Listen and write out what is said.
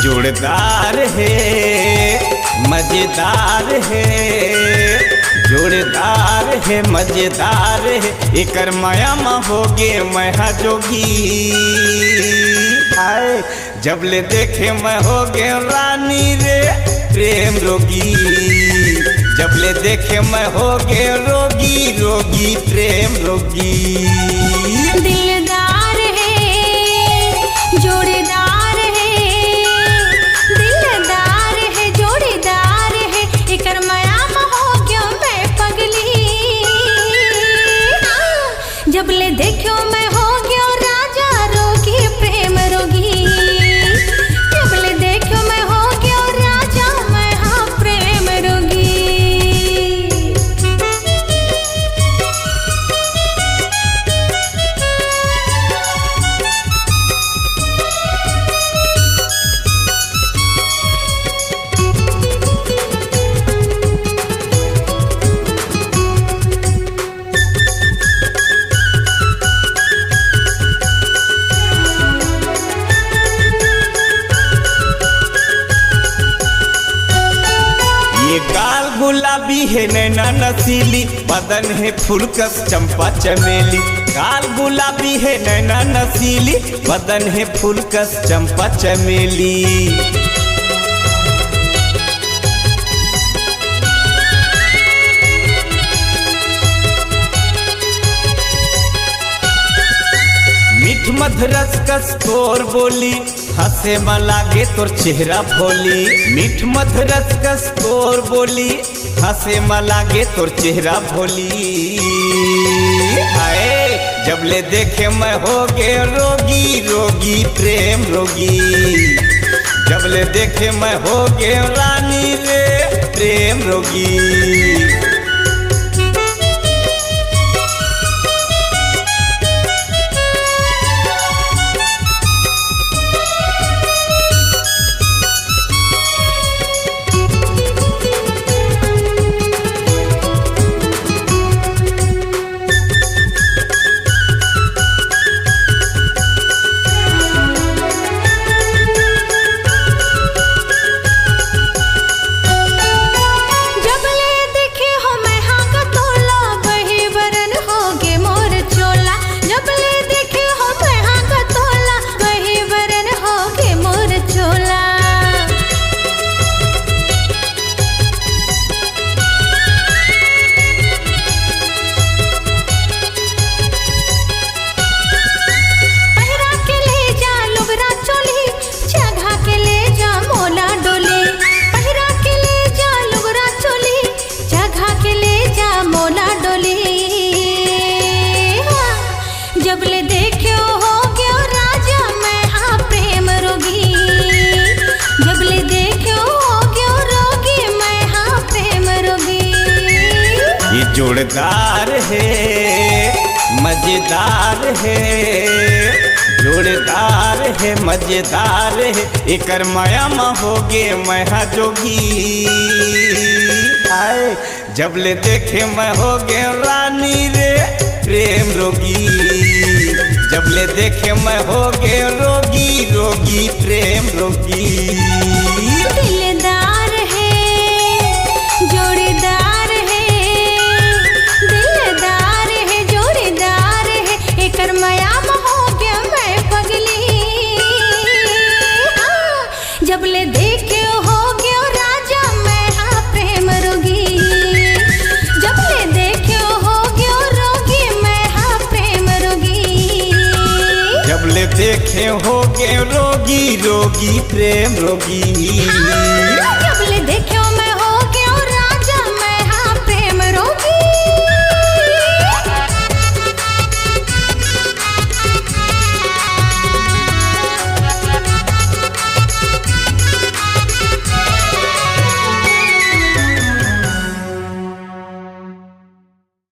जोड़दार है मजेदार है, जोड़दार है मजेदार है, एकर माया में होगे मैं जोगी। आए जब ले देखे मैं होगे रानी रे प्रेम रोगी, जब ले देखे मैं होगे रोगी रोगी प्रेम रोगी। दिलदार है जोड़दार है, दिलदार है जोड़दार है, एकर माया में हो गयो मैं पगली। जब ले देखो मैं हो गयो राजा रोगी प्रेम रोगी, जब ले देखो मैं हो गयो राजा मैं हाँ प्रेम रोगी। ये गाल गुलाबी है नैना नसीली, बदन है फुलकस चंपा चमेली। गाल गुलाबी है नैना नसीली, बदन है फुलकस चंपा चमेली। मीठ मधरस कस तोर बोली, हंसे में लागे तोर चेहरा भोली। मीठ मधरस कस तोर बोली, हंसे में लागे तोर चेहरा भोली। आए जब ले देखे मैं होगे रोगी रोगी प्रेम रोगी, जब ले देखे मैं होगे रानी रे प्रेम रोगी। जब ले देखो हो गयो राजा मैं हाँ प्रेम रोगी, जब ले देखो हो गयो रोगी मैं हाँ प्रेम रोगी। ये जोड़दार है मजेदार है, जोड़दार है मजेदार है, एकर माया में होगे मैं हाँ जोगी। आए जब ले देखे मैं होगे रानी रे प्रेम रोगी, जब ले देखे मैं होगे रोगी रोगी प्रेम रोगी। दिलदार है जोड़दार है, दिलदार है जोड़दार है, एकर माया में हो गया मैं पगली। जब ले देखे हो गया राजा मैं हाँ प्रेम रोगी, जब ले देखे हो गया रोगी मैं हाँ प्रेम रोगी। जब ले देखे होगे रोगी रोगी प्रेम रोगी, जब ले देखे